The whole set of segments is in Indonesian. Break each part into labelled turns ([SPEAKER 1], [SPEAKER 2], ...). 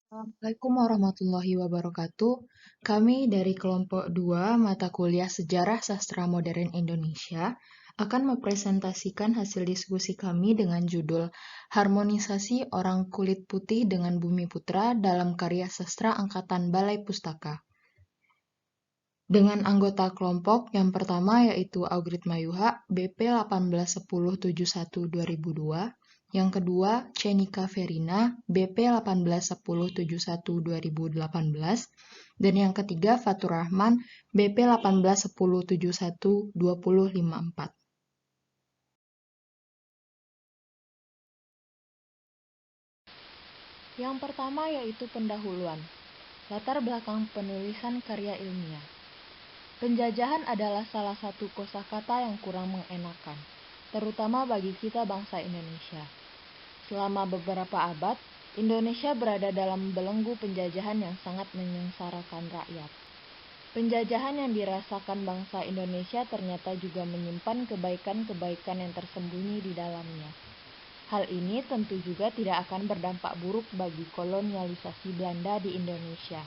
[SPEAKER 1] Assalamualaikum warahmatullahi wabarakatuh. Kami dari kelompok 2 mata kuliah Sejarah Sastra Modern Indonesia akan mempresentasikan hasil diskusi kami dengan judul Harmonisasi Orang Kulit Putih dengan Bumi Putra dalam karya sastra Angkatan Balai Pustaka. Dengan anggota kelompok yang pertama yaitu Augrit Mayuha, BP 181071-2002, yang kedua Cenika Verina, BP 181071-2018, dan yang ketiga Fatur Rahman, BP 181071-2054.
[SPEAKER 2] Yang pertama yaitu pendahuluan, latar belakang penulisan karya ilmiah. Penjajahan adalah salah satu kosakata yang kurang mengenakan, terutama bagi kita bangsa Indonesia. Selama beberapa abad, Indonesia berada dalam belenggu penjajahan yang sangat menyengsarakan rakyat. Penjajahan yang dirasakan bangsa Indonesia ternyata juga menyimpan kebaikan-kebaikan yang tersembunyi di dalamnya. Hal ini tentu juga tidak akan berdampak buruk bagi kolonialisasi Belanda di Indonesia.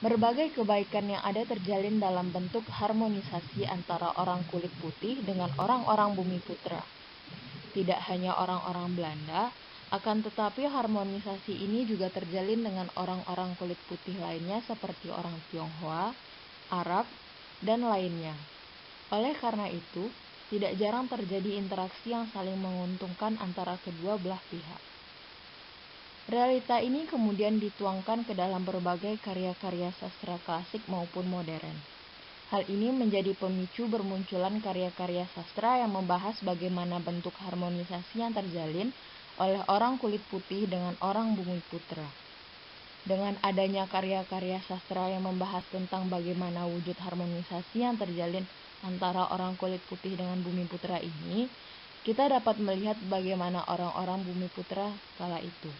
[SPEAKER 2] Berbagai kebaikan yang ada terjalin dalam bentuk harmonisasi antara orang kulit putih dengan orang-orang bumi putra. Tidak hanya orang-orang Belanda, akan tetapi harmonisasi ini juga terjalin dengan orang-orang kulit putih lainnya seperti orang Tionghoa, Arab, dan lainnya. Oleh karena itu, tidak jarang terjadi interaksi yang saling menguntungkan antara kedua belah pihak. Realita ini kemudian dituangkan ke dalam berbagai karya-karya sastra klasik maupun modern. Hal ini menjadi pemicu bermunculan karya-karya sastra yang membahas bagaimana bentuk harmonisasi yang terjalin oleh orang kulit putih dengan orang bumi putra. Dengan adanya karya-karya sastra yang membahas tentang bagaimana wujud harmonisasi yang terjalin antara orang kulit putih dengan bumi putra ini, kita dapat melihat bagaimana orang-orang bumi putra kala itu.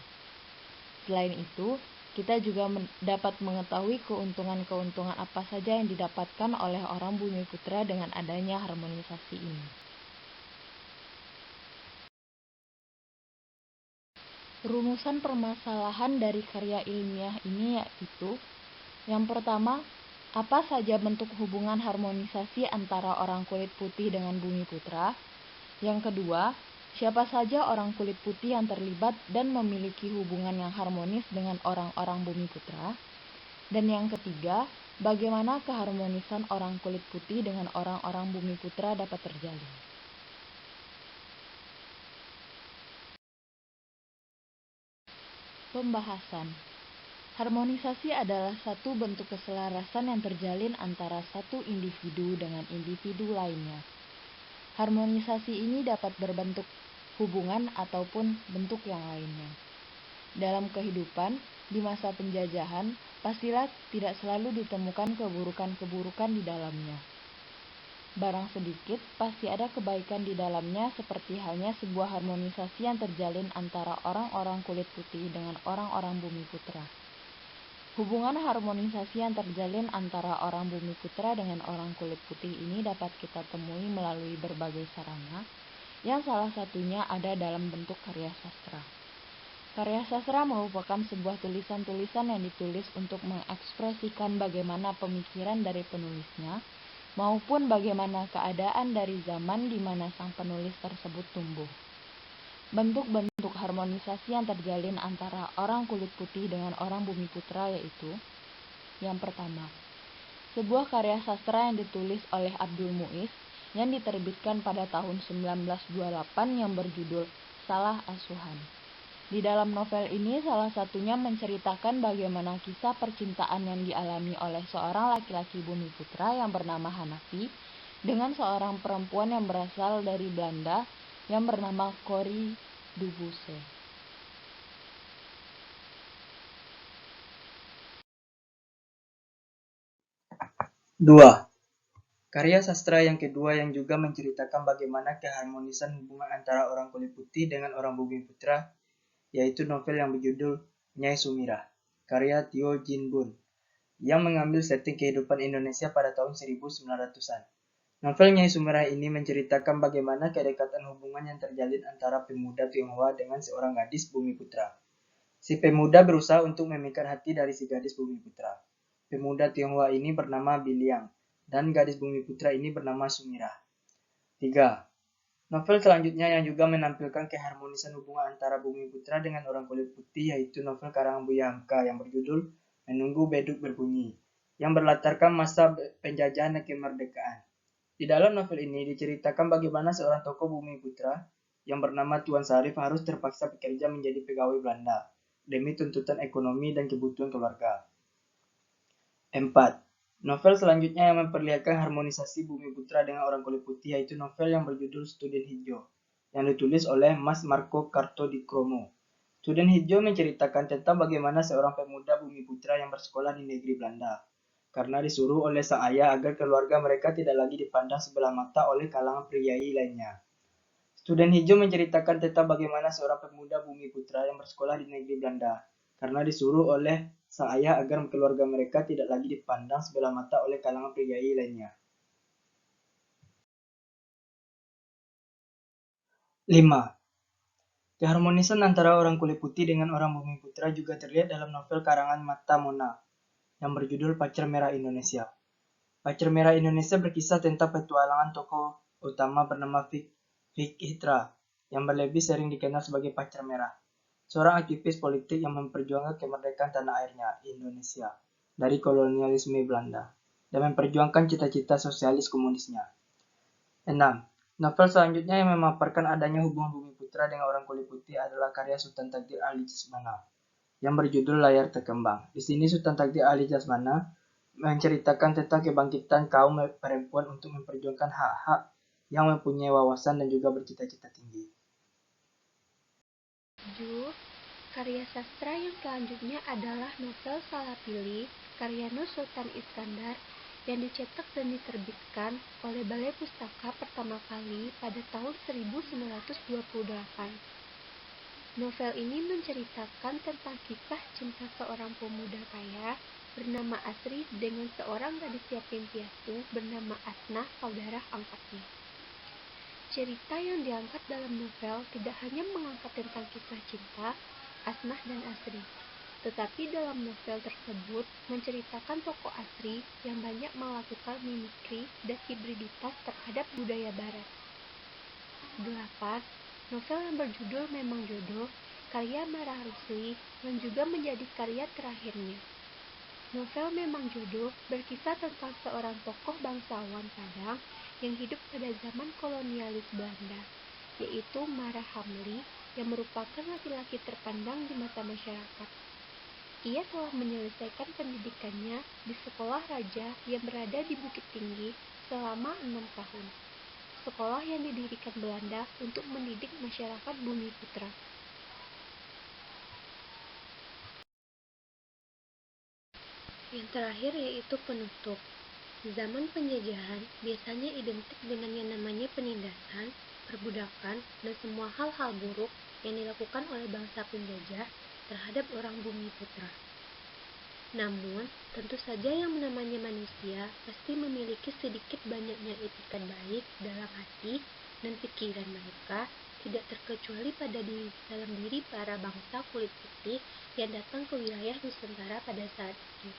[SPEAKER 2] Selain itu, kita juga dapat mengetahui keuntungan-keuntungan apa saja yang didapatkan oleh orang bumi putra dengan adanya harmonisasi ini. Rumusan permasalahan dari karya ilmiah ini yaitu: yang pertama, apa saja bentuk hubungan harmonisasi antara orang kulit putih dengan bumi putra? Yang kedua, siapa saja orang kulit putih yang terlibat dan memiliki hubungan yang harmonis dengan orang-orang bumi putra? Dan yang ketiga, bagaimana keharmonisan orang kulit putih dengan orang-orang bumi putra dapat terjalin? Pembahasan. Harmonisasi adalah satu bentuk keselarasan yang terjalin antara satu individu dengan individu lainnya. Harmonisasi ini dapat berbentuk hubungan ataupun bentuk yang lainnya. Dalam kehidupan, di masa penjajahan, pastilah tidak selalu ditemukan keburukan-keburukan di dalamnya. Barang sedikit, pasti ada kebaikan di dalamnya, seperti halnya sebuah harmonisasi yang terjalin antara orang-orang kulit putih dengan orang-orang bumi putra. Hubungan harmonisasi yang terjalin antara orang bumi putra dengan orang kulit putih ini dapat kita temui melalui berbagai sarana, yang salah satunya ada dalam bentuk karya sastra. Karya sastra merupakan sebuah tulisan-tulisan yang ditulis untuk mengekspresikan bagaimana pemikiran dari penulisnya, maupun bagaimana keadaan dari zaman di mana sang penulis tersebut tumbuh. Bentuk-bentuk harmonisasi yang terjalin antara orang kulit putih dengan orang bumi putra yaitu: yang pertama, sebuah karya sastra yang ditulis oleh Abdul Muiz yang diterbitkan pada tahun 1928 yang berjudul Salah Asuhan. Di dalam novel ini salah satunya menceritakan bagaimana kisah percintaan yang dialami oleh seorang laki-laki bumi putra yang bernama Hanafi dengan seorang perempuan yang berasal dari Belanda yang bernama Corrie Dubusse.
[SPEAKER 3] Dua. Karya sastra yang kedua yang juga menceritakan bagaimana keharmonisan hubungan antara orang kulit putih dengan orang bumi putra, yaitu novel yang berjudul Nyai Sumirah, karya Tio Jin Bun, yang mengambil setting kehidupan Indonesia pada tahun 1900-an. Novel Nyai Sumirah ini menceritakan bagaimana kedekatan hubungan yang terjalin antara pemuda Tionghoa dengan seorang gadis bumi putra. Si pemuda berusaha untuk memikat hati dari si gadis bumi putra. Pemuda Tionghoa ini bernama Biliang, dan gadis bumi putra ini bernama Sumira. 3. Novel selanjutnya yang juga menampilkan keharmonisan hubungan antara bumi putra dengan orang kulit putih yaitu novel karangan Buya Hamka yang berjudul Menunggu Beduk Berbunyi, yang berlatarkan masa penjajahan dan kemerdekaan. Di dalam novel ini diceritakan bagaimana seorang tokoh bumi putra yang bernama Tuan Sarif harus terpaksa bekerja menjadi pegawai Belanda demi tuntutan ekonomi dan kebutuhan keluarga. 4. Novel selanjutnya yang memperlihatkan harmonisasi bumi putra dengan orang kulit putih yaitu novel yang berjudul Student Hijau, yang ditulis oleh Mas Marco Kartodikromo. Student Hijau menceritakan tentang bagaimana seorang pemuda bumi putra yang bersekolah di negeri Belanda, karena disuruh oleh sang ayah agar keluarga mereka tidak lagi dipandang sebelah mata oleh kalangan priai lainnya. Student Hijau menceritakan tentang bagaimana seorang pemuda bumi putra yang bersekolah di negeri Belanda, karena disuruh oleh sang ayah agar keluarga mereka tidak lagi dipandang sebelah mata oleh kalangan priai lainnya. 5. Keharmonisan antara orang kulit putih dengan orang bumi putra juga terlihat dalam novel karangan Mata Mona yang berjudul Pacar Merah Indonesia. Pacar Merah Indonesia berkisah tentang petualangan tokoh utama bernama Vicky Hitra yang berlebih sering dikenal sebagai Pacar Merah, seorang aktivis politik yang memperjuangkan kemerdekaan tanah airnya, Indonesia, dari kolonialisme Belanda, dan memperjuangkan cita-cita sosialis komunisnya. 6. Novel selanjutnya yang memaparkan adanya hubungan bumi putra dengan orang kulit putih adalah karya Sultan Takdir Ali Jasmana, yang berjudul Layar Terkembang. Di sini Sultan Takdir Ali Jasmana menceritakan tentang kebangkitan kaum perempuan untuk memperjuangkan hak-hak yang mempunyai wawasan dan juga bercita-cita tinggi.
[SPEAKER 4] 7. Karya sastra yang selanjutnya adalah novel Salah Pilih karya Nur Sultan Iskandar yang dicetak dan diterbitkan oleh Balai Pustaka pertama kali pada tahun 1928. Novel ini menceritakan tentang kisah cinta seorang pemuda kaya bernama Asri dengan seorang gadis yatim piatu bernama Asnah, saudara angkatnya. Cerita yang diangkat dalam novel tidak hanya mengangkat tentang kisah cinta Asnah dan Asri, tetapi dalam novel tersebut menceritakan tokoh Asri yang banyak melakukan mimikri dan hibriditas terhadap budaya barat. 8. Novel yang berjudul Memang Jodoh karya Marah Rusli yang juga menjadi karya terakhirnya. Novel Memang Jodoh berkisah tentang seorang tokoh bangsawan Padang yang hidup pada zaman kolonialis Belanda, yaitu Marah Hamli yang merupakan laki-laki terpandang di mata masyarakat. Ia telah menyelesaikan pendidikannya di sekolah raja yang berada di Bukit Tinggi selama 6 tahun. Sekolah yang didirikan Belanda untuk mendidik masyarakat bumi putra. Yang terakhir yaitu penutup. Zaman penjajahan biasanya identik dengan yang namanya penindasan, perbudakan, dan semua hal-hal buruk yang dilakukan oleh bangsa penjajah terhadap orang bumi putra. Namun, tentu saja yang namanya manusia pasti memiliki sedikit banyaknya etikat baik dalam hati dan pikiran mereka, tidak terkecuali pada dalam diri para bangsa kulit putih yang datang ke wilayah Nusantara pada saat itu.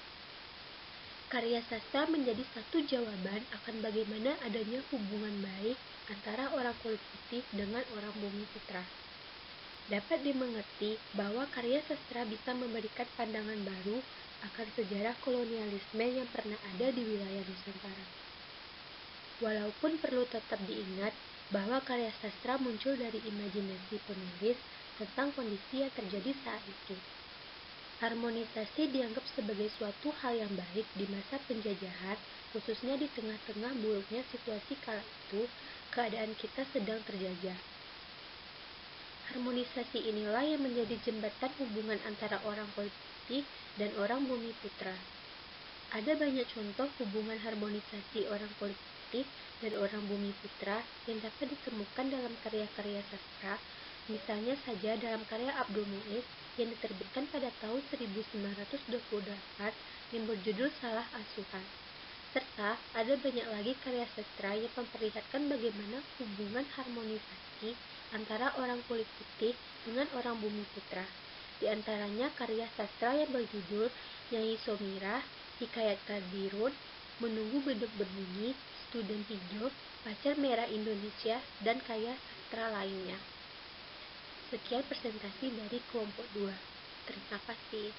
[SPEAKER 4] Karya sastra menjadi satu jawaban akan bagaimana adanya hubungan baik antara orang kulit putih dengan orang bumi putra. Dapat dimengerti bahwa karya sastra bisa memberikan pandangan baru akan sejarah kolonialisme yang pernah ada di wilayah Nusantara. Walaupun perlu tetap diingat bahwa karya sastra muncul dari imajinasi penulis tentang kondisi yang terjadi saat itu. Harmonisasi dianggap sebagai suatu hal yang baik di masa penjajahan, khususnya di tengah-tengah buruknya situasi kala itu, keadaan kita sedang terjajah. Harmonisasi inilah yang menjadi jembatan hubungan antara orang kulit putih dan orang bumi putra. Ada banyak contoh hubungan harmonisasi orang kulit putih dan orang bumi putra yang dapat ditemukan dalam karya-karya sastra, misalnya saja dalam karya Abdul Muiz yang diterbitkan pada tahun 1928 yang berjudul Salah Asuhan. Serta ada banyak lagi karya sastra yang memperlihatkan bagaimana hubungan harmonisasi antara orang kulit putih dengan orang bumi putra. Di antaranya karya sastra yang berjudul Nyai Somirah, Hikayat Kadirun, Menunggu Beduk Berbunyi, Student Hijau, Pacar Merah Indonesia, dan karya sastra lainnya. Sekian presentasi dari kelompok 2. Terima kasih.